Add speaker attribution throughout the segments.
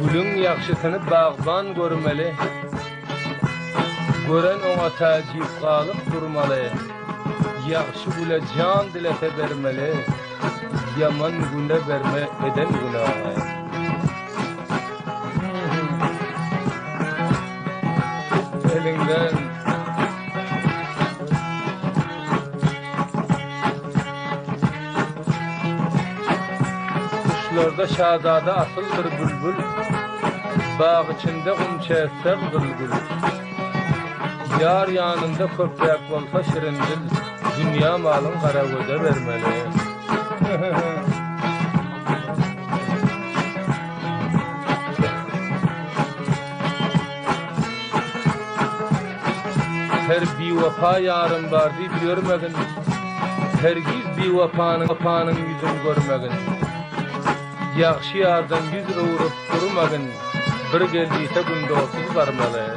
Speaker 1: Gülün yakşısını bağban görmeli. Gören ona tacip kalıp durmalı. Yakşı güle can dilete vermeli. Yaman güne verme eden günah. Elinden kuşlarda şadada asıldır bülbül. Bağ içinde gümçeser gülgül. Yar yanında köprek olsa şirin dil. Dünya malın kara göze vermeli. Her bir vefa yarın vardı görmedin. Hergiz bir vefanın yüzünü görmedin. Yakşı yardan yüz uğrup durmadın. Bir geldiyse günde 30 varmalı.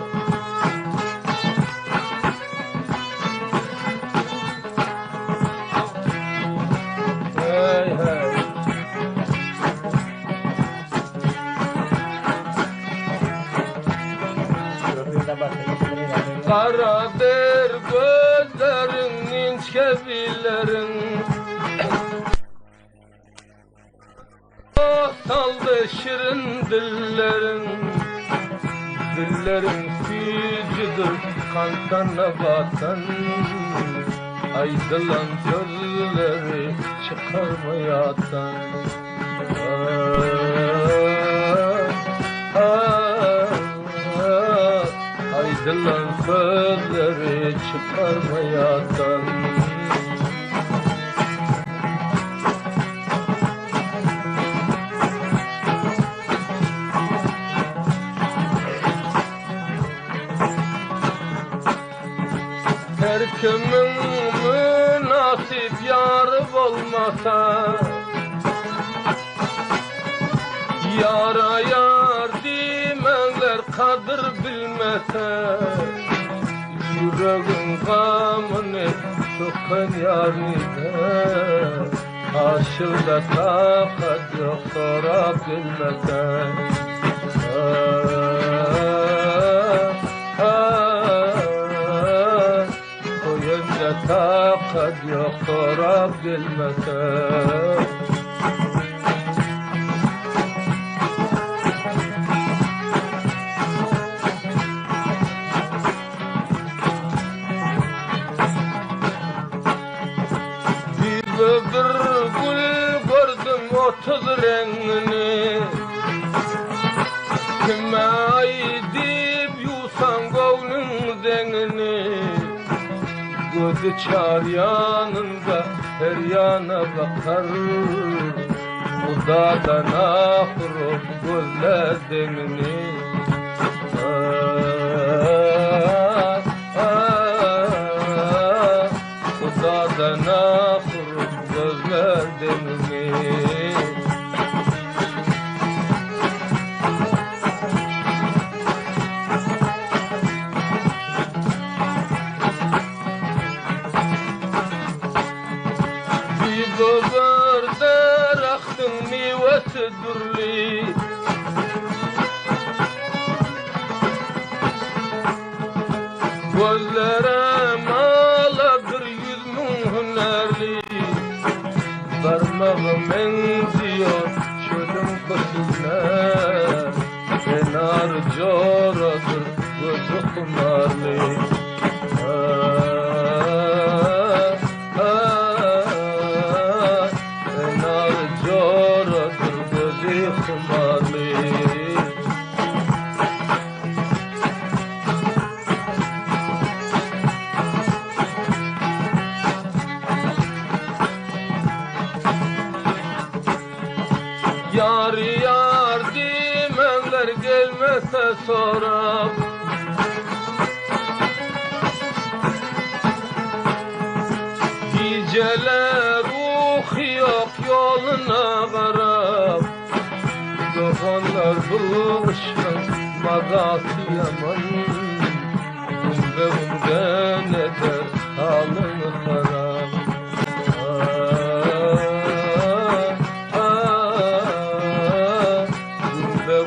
Speaker 1: Karadır gözlerin, ince billerin. Saldı şirin dillerin. Dillerin fücüdür, kantan nabatan. Aydılan sözleri çıkarmayatan. Aydılan sözleri çıkarmayatan. Her kimin münasip yarı olmasa, yara yar dimenler kadir bilmese, yüreğin gamını sokan yarnide, aşırda takat yok sonra bilmese. Takat yok sonra bilmese. Bir gül gördüm 30 rengini. Kime aydip yusan gönlün dengini. Gözü çar yanında her yana bakar. Uzadan ahır gözler demini. Uzadan ahır gözler demini. Gobar daraxtın meyvesi dürli. Gözlere maladır 100.000 hünerli. Barmağım enziyor çölüm kışına. Enar coradır gözü kumarlı. Yar yar dimenler gelmese sonra, geceler ruh yok yoluna karab. Doğanlar buluşan magası yaman. Umbe eder halını harap. Umbe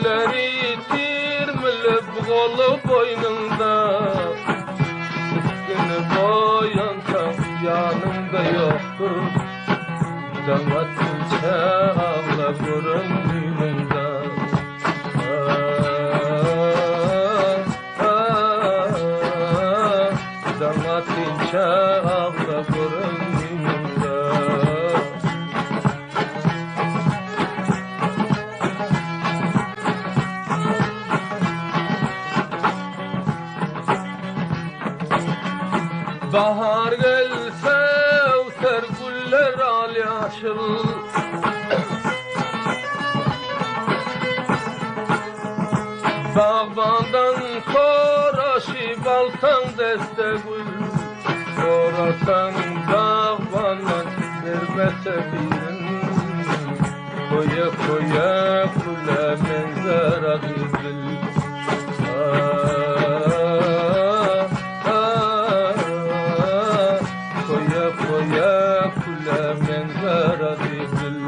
Speaker 1: gülleri tirmilip kolu boynunda. Üstünü boyansan yanımda yoktur. Damatınca ağla göründüğünde. Damatınca ağla göründüğünde. Bahar gelse öter güller alyaşıl. Bağbandan soraşıp alsan deste gül. Sorasan bağbandan vermese birin. Koya koya kule menzara düzül. Koya koya kule menzara düzül.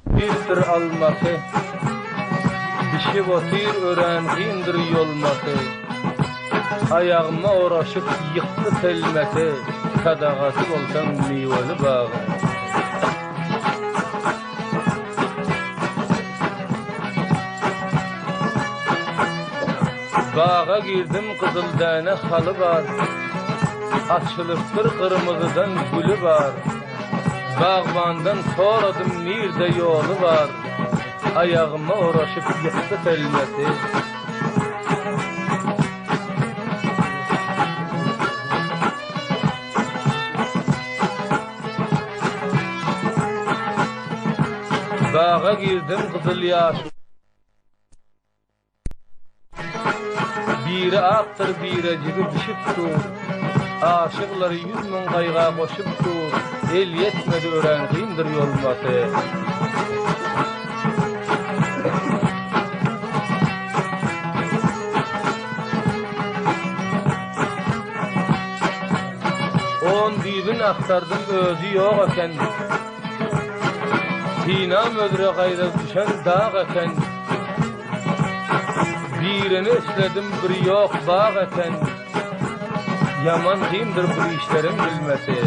Speaker 1: Birdir alması, dişi otir öğrendiğindir yolması. Ayağıma uğraşıp yıktı telmesi, sadagası olsan meyveli bağı. Bağa girdim, kızıl tane halı var. Açılıptır kırmızıdan gülü var. Bağbandan soradım nerede yolu var. Ayağıma uğraşıp yıktı telmesi. Bağa girdim, kızıl yaş. Biri aktır, biri cibi pişiptur. Aşıkları 100.000 kayga koşuptur. El yetmedi öğrendiğindir yolması. On düğün aktardım, özü yok eken. Sinam ödüre kayda düşen dağ eken. Birini üstledim, biri yok bağ eken. Yaman kimdir bu işlerin bilmesi.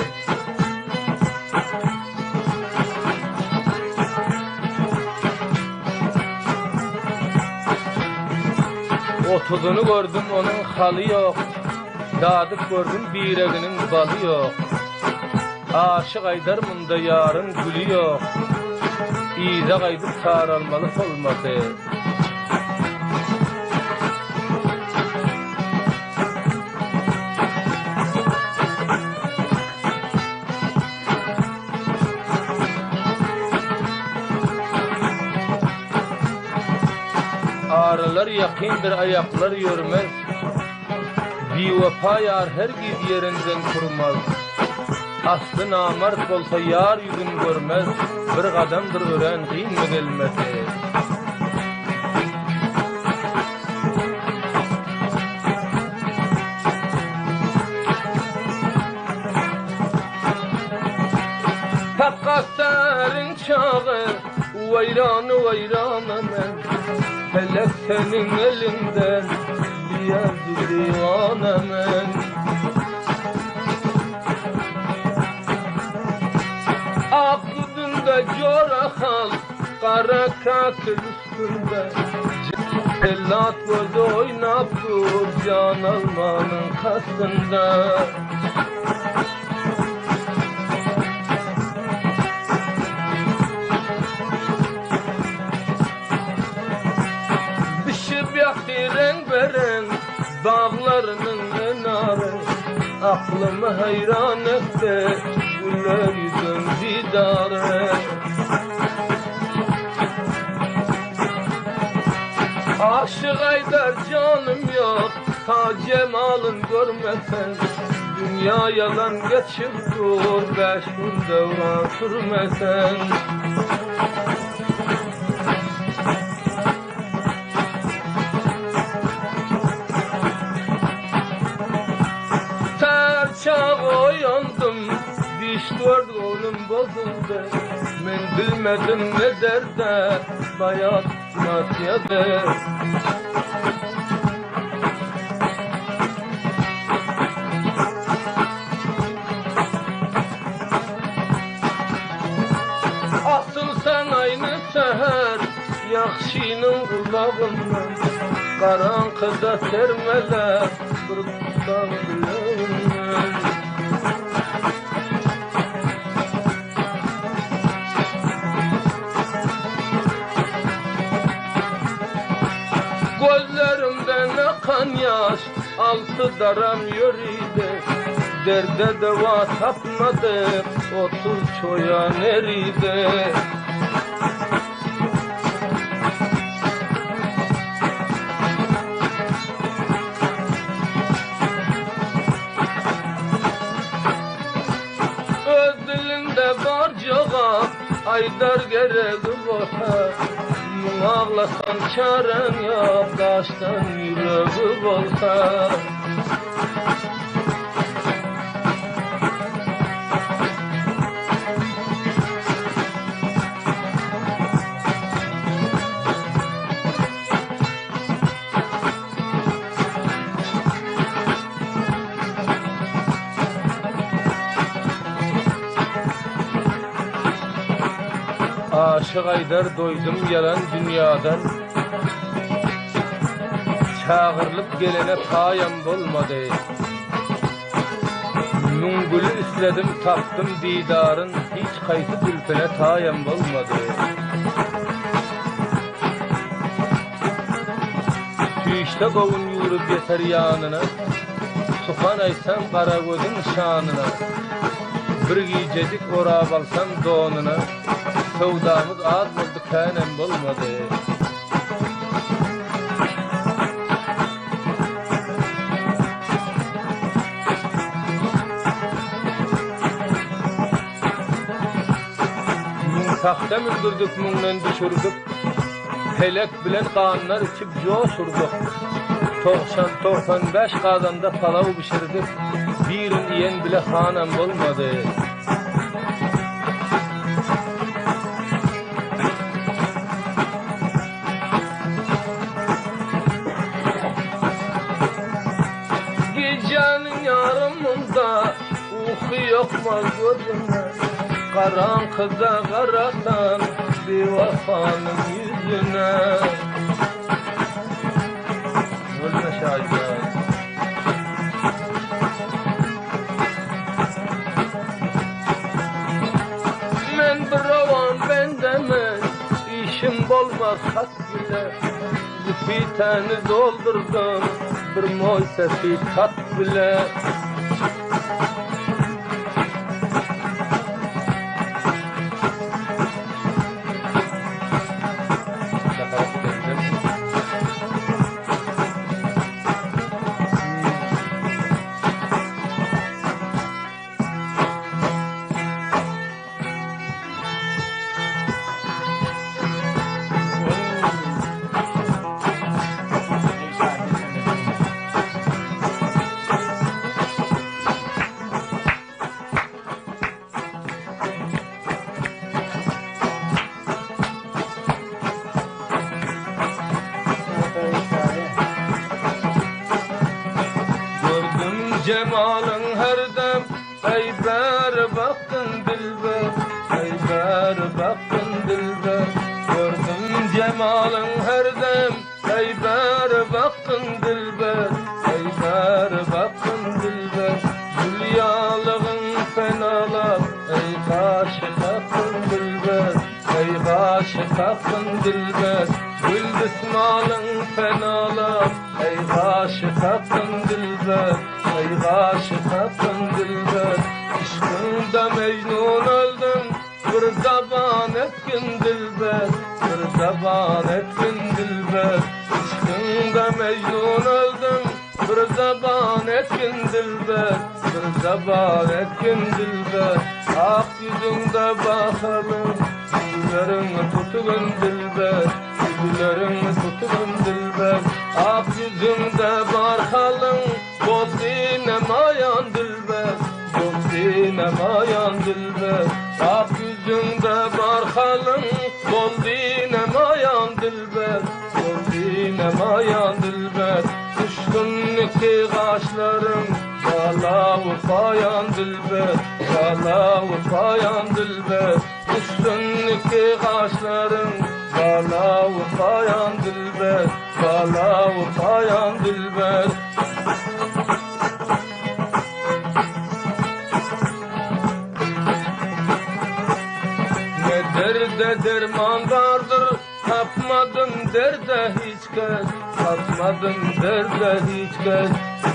Speaker 1: Otuzunu gördüm, onun halı yok. Dadık gördüm, bireginin balı yok. Aşık aydarmında yarın gülü yok. İyice kaydıp sarılmalı olması. Ağrılar yakındır, ayaklar yürümez. Bivefa yar hergiz yerinden kurmaz. Aslı namart olsa yar yüzün görmez. Bir kadamdır ören kıyın mı gelmesi. hayranı vayranım ben, felek senin elinden yazdı divanem ben. Aklında corakal kara katil üstünde, cellat gözü oynap dur can almanın kastında. Düşüp yaktı renk veren dağlarının enarı, aklımı hayran etti güller yüzün didarı. Aşık Aydar canım yok, ta cemalın görmesen, dünya yalan geçip dur, 5 gün devran sürmesen. Çağa uyandım, diş dört kolum bozuldu, men bilmedim ne derde, bayat nasiyede. Asıl sen aynı seher, yakşının kulağından, karanlıkta sermeler, bir tutan bileğinden. Gözlerimden akan yaş, altı daram yürüydü, derde deva tapmadık, 30 çoyan eridi. Öz dilinde var cevap, Aydar gereği olsa, ağlasan çaren yok, taştan yüreği olsa. Aşık Aydar doydum yalan dünyadan, çağırılıp gelene payam olmadı. Mungülü istedim taptım didarın, hiç kayısı gülfene tayam olmadı. Tüyüşte kovun yürüp yeter yanına, sukan aysan kara gözün şanına. Bir giyececik orab alsam donuna, sevdamız az oldu kanem olmadı. Tahta müldürdük, münden düşürdük, felek bilen kanlar içip coşurduk. 90-95 kazanda palav pişirdik, birin iyen bile hanım olmadı. Gecenin yarımında uyku yokmaz gözüme, karanlıkta karatan bir vefanın yüzüne. Ölme şahitler. Men bir rovan bendemez, işim olmaz hak bile. Züfiteni doldurdum, bir moy sesi tat bile. cemalın her dem eyber baktın dilber, eyber baktın dilber. Gördüm cemalın her dem eyber baktın dilber, eyber baktın dilber. Dünyalığın fenalap ey aşık hakkın dilber, ey aşık hakkın dilber. Güldüsmalın fenalap ey aşık hakkın dilber, ey aşık hakkın dilber. İşkında mecnun oldum bir zaman etkin dilber, bir zaman etkin dilber. İşkında mecnun oldum bir zaman etkin dilber, bir zaman etkin dilber. Ak yüzünde bakalım güllerini tutun dilber, güllerini tutun dilber. Ak yüzünde bakalım bol sinemayan dilber, bol sinemayan dilber. Ak yüzünde bakalım bol sinemayan dilber, bol sinemayan dilber. Düşkünlükti kaşlarım Yala ufayan dilber, yala ufayan dilber. Düşkünlükti kaşlarım Yala ufayan dilber, yala ufayan dilber. Ne derde derman vardır tapmadım derde hiç kez, tapmadım derde hiç kez.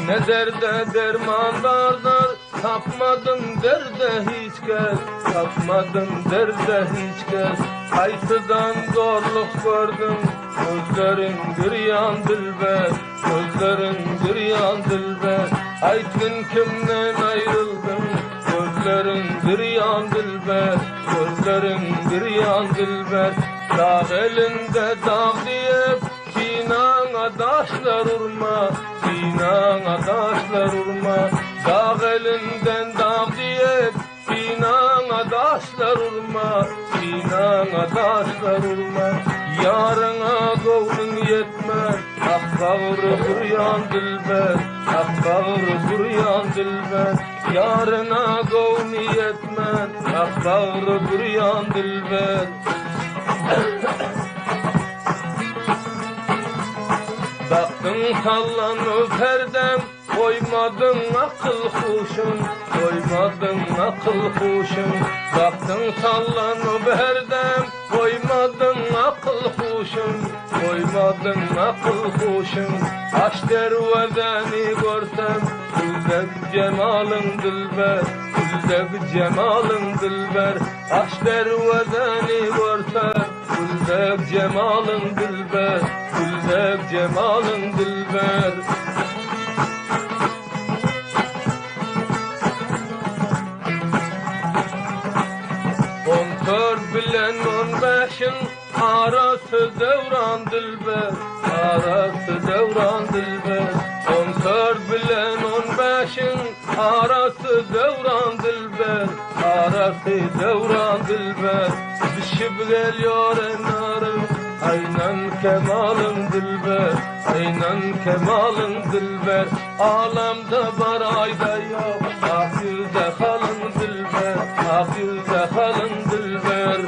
Speaker 1: Ne derde derman vardır tapmadım derde hiç kez, tapmadım derde hiç kez. Kaytıdan zorluk gördüm gözlerin güryan dilber, gözlerin güryan dilber. Aytın kimden ayrıldım gözlerin güryan dilber, gözlerin güryan dilber. Dağ elinde dağ diyip sinana taşlar urma, sinana taşlar urma. Dağ elinden dağ diyip sinana taşlar urma, sinana taşlar urma. Yarına kovun yetmez ak bağrı buryan dilber, ak bağrı buryan dilber. Yarına kovun yetmez ak bağrı buryan dilber. Baktın sallanıp herdem koymadın akıl kuşun, koymadın akıl kuşun. Baktın sallanıp herdem koymadın akıl kuşun, koymadın akıl kuşun. Aç dervedeni görsem güldek cemalın dilber, güldek cemalın dilber. Aç dervedeni görsem güldek cemalın dilber, güldek cemalın dilber. On dört bilen 15'in arası devran dilber, arası devran dilber. 14 bilen 15'in arası devran dilber, arası devran dilber. Düşüp geliyor enarım aynen kemalın dilber, aynen kemalın dilber. Alemde var ayda yok ak yüzde kalın dilber, ak yüzde kalın dilber.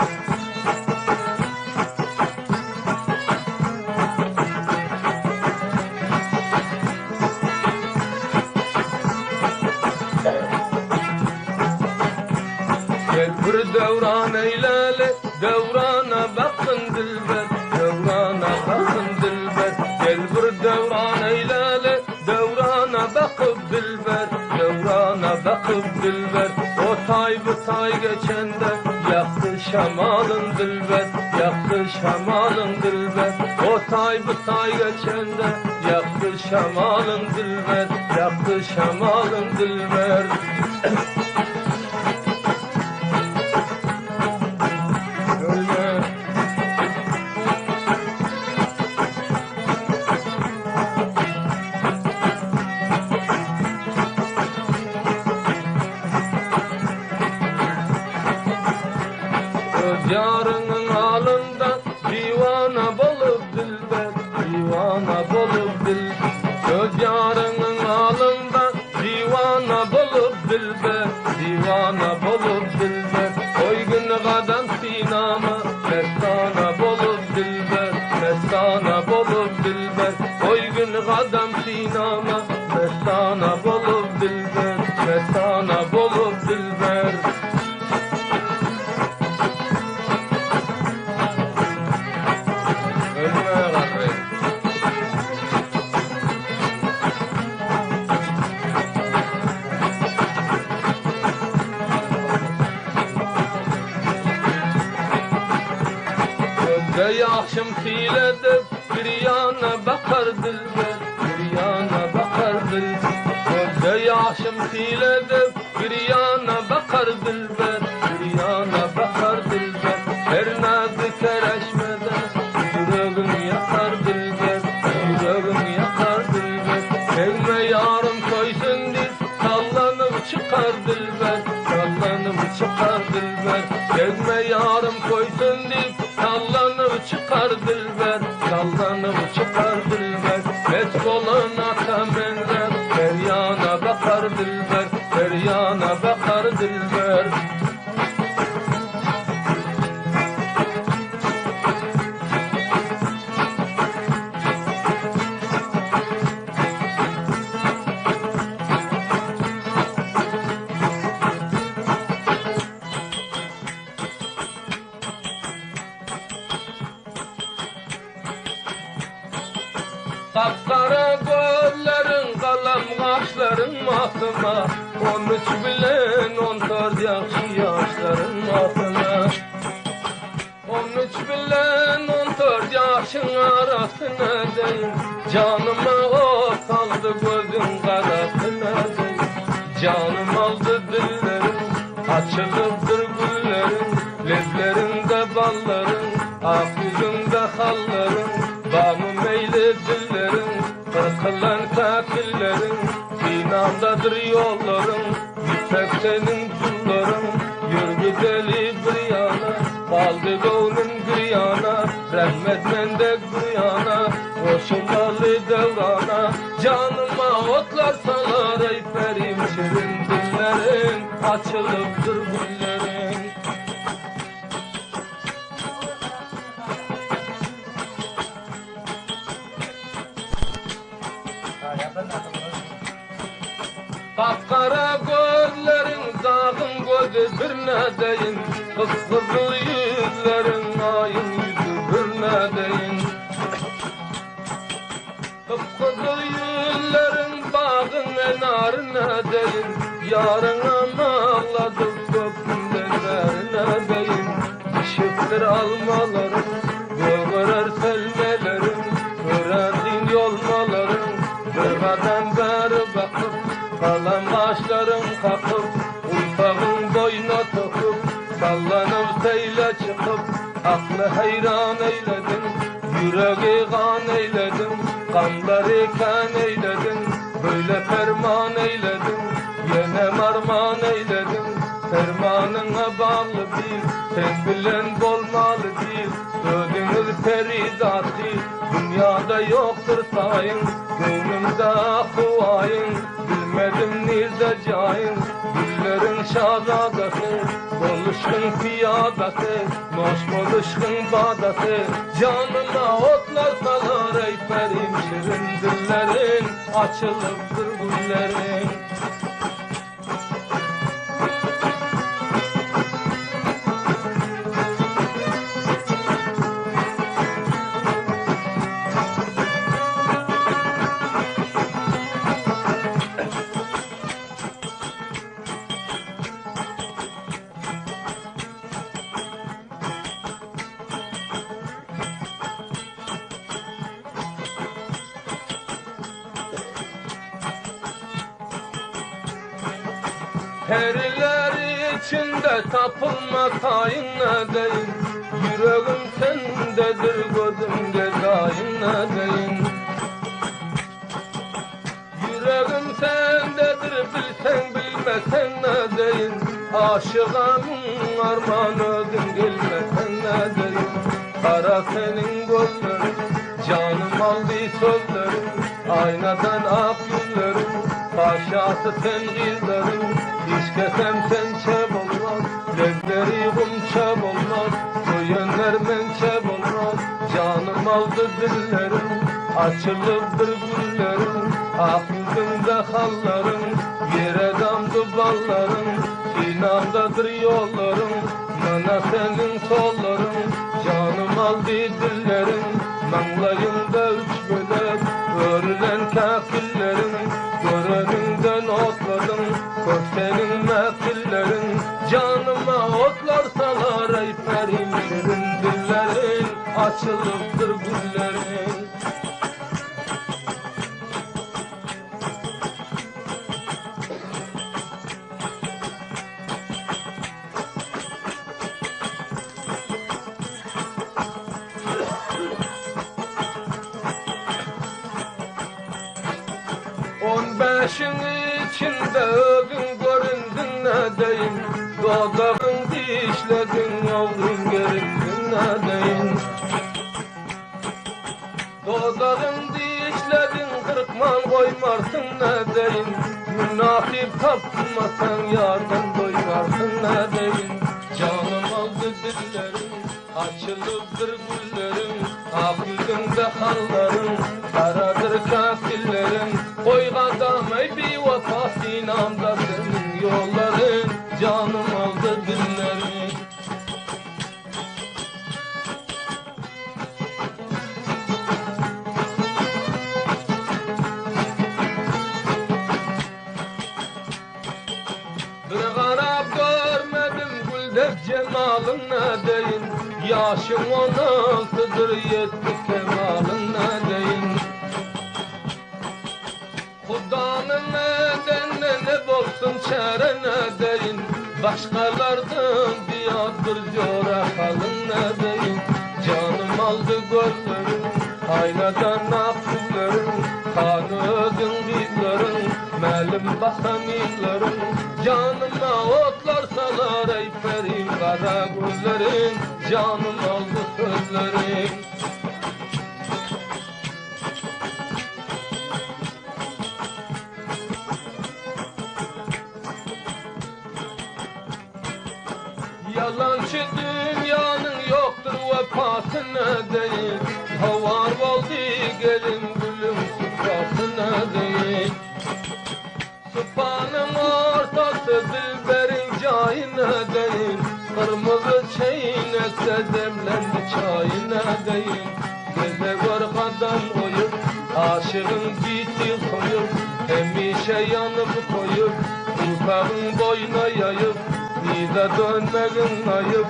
Speaker 1: Gel bir devran eylele, devrana bakın dilber, devrana bakın dilber. Gel bir devran eylele, devrana bakıp dilber, devrana bakıp dilber. O tay bu tay geçende yaktı şamalın dilber, yaktı şamalın dilber. O tay bu tay geçende yaktı şamalın dilber, yaktı şamalın dilber. Yarının alında divana bolup dilber, divana bolup dilber. Söz yarının alında divana Mestana bolup dilber, divana bolup dilber. Oy gün kadam sinama, mestana bolup dilber, mestana bolup dilber. Oy gün kadam sinama, mestana bolup dilber, mestana bolup dilber. Yaşım filedip bir yana bakar dilber, bir yana bakar dilber. Gözde yaşım filedip bir yana bakar dilber, bir yana bakar dilber. Her nazı tereşmeden yüreğim yakar dilber, yüreğim yakar dilber. Sevme yarım koysun dil, sallanıp çıkar dilber, sallanıp çıkar dilber. Sevme yarım koysun dil, sallanıp çıkar dilber, sallanıp çıkar dilber. Meç olan ata benzer, her yana bakar dilber, her yana bakar dilber. Kapkara gözlerin, kalam kaşların mahtıma. 13 bilen 14 yakşı yaşların mahtıma. 13 bilen 14 yaşın arasına değil, canıma o saldı gözün karasına değil. Canım aldı dillerin, açılıptır güllerin, lezlerinde balların, ak yüzünde halların. Bağımı meyli dillerin, kırkılan kakillerin, sinamdadır yolların, yüksek senin kulların. Yürgü deli bir yana, kaldı gönlün bir yana, rahmet mende bir yana, koşulalı devrana. Canıma otlar salar ey perim, şirin dillerin, açılıptır güllerin. Kapkara gözlerin, dağın gözü bir nedeyin, kıpkızıl yüzlerin, ayın yüzü bir nedeyin. Kıpkızıl yüzlerin, bağın enarı nedeyin, yarına ağladık köpündeler nedeyin. Işıktır almaların, göğerer selmelerin, öğrendin yolmaların. Dırmadan beri bakıp, kalan başlarım kakıp, ulfağın boyuna tokup, sallanıp seyle çıkıp, aklı hayran eyledin, yüreği kan eyledin, kanları kan eyledin, böyle ferman eyledin, yenem arman eyledin. Fermanına bağlı değil, sen bilen bolmalı değil, ödünür ferizatı, dünyada yoktur sayın, gönlümde ahuvayın, bilmedim nerede cayın. Güllerin şahzadası, boluşkun piyadası, noş boluşkun badası. Canıma otlar salar ey perim, şirin dillerin, açılıptır güllerin. Periler içinde tapılma tayin nedeyin, yüreğim sendedir gözümde daim nedeyin. Yüreğim sendedir bilsen bilmesen nedeyin, aşığımın arman ödüm gelmesen nedeyin. Kara senin gözlerin, canım aldı sözlerin, aynadan ak yüzlerin, Paşası sen gizlerin, hiç kesem sen çeb olmaz. Lezleri kumçab olmaz, soyanlar mençeb olmaz. Canım aldı dillerim, açılıptır güllerim. Ah yüzünde hallarım, yere damdı ballarım. Sinamdadır yollarım, bana senin sollarım. Canım aldı dillerim, manglayımda üç bölek. Örülen kakillerim, görenimden otladım. Koş senin mekillerin, canıma otlar salar. Ey perim şirin dillerin, açılıptır güllerin. 15'in içinde ögün göründün ne deyin. Dodağın dişledin yavrum göründün ne deyin. Dodağın dişledin kırkman koymarsın ne deyin. Münafip tapmasan yardan doymarsın ne deyin. Canım aldı dillerim, açılıptır güllerim. Ak yüzünde hallarım, karadır kakillerim. Koygadam ey bir vefa sinamda senin yolların. Canım aldı dillerim. Bir garap görmedim güldek cemalın ne deyin. Yaşım 16'dır yetti kemalın ne deyin. Hudanın nedenine ne bolsun çare ne deyin. Başkalardan biyattır corakalın ne deyin. Canım aldı gözlerim, aynadan akıllarım. Kanı ödün bizlerim, melim basan illerim. Canıma otlar salar ey perim kara gözlerin. Canım aldı sözlerin. Yalancı dünyanın yoktur vefası ne değil. Havar oldu gelin gülüm sıfası ne değil. Sıfanın ortası dilberin cayı ne değil. Kırmızı çeynekte demlendi çayı ne değil. Geze var kadam koyup, aşığın gitti koyup. Hemişe yanıp koyup, ufağın boyuna yayıp. Bize dönmeyin ayıp,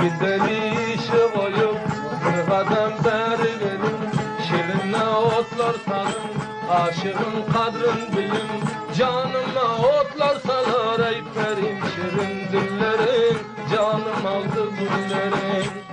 Speaker 1: gideli işi koyup. Bir kadem beri verin, şirinle otlar salın. Aşığın kadrin bilin, canıma otlar salar. Ey perim şirin dillerin, canım aldı güllerin.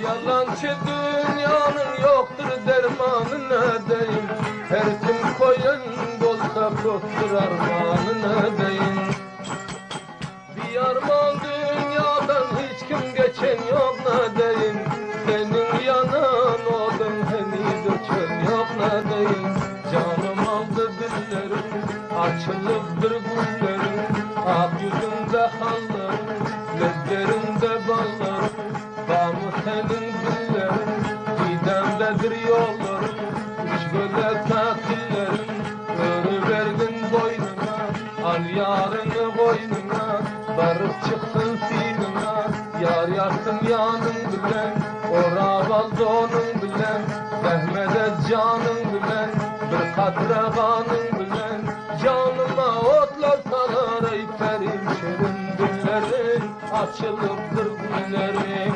Speaker 1: Yalancı dünyanın yoktur dermanı ne deyin. Her kim koyun bolsa koktur armağanı ne deyin. Bir armağan dünyadan hiç kim geçen yok ne deyin. Senin yanan odun heni döken yok ne deyin. Canım aldı dillerim, açılıptır güllerim. Ak yüzünde hallarım, lezlerinde ballarım. Bağımı senin dillerin, gidemdedir yollarım. Üç bölek tatillerin, örü verdin boynuna. Al yarını boynuna, barıp çıksın sinina. Yar yarsın yanın bilen, orab aldı onun bilen. Zahmet et canın bilen, bir katre kanın bilen. Canıma otlar salar ey perim şirin dillerin. Açılıptır güllerin.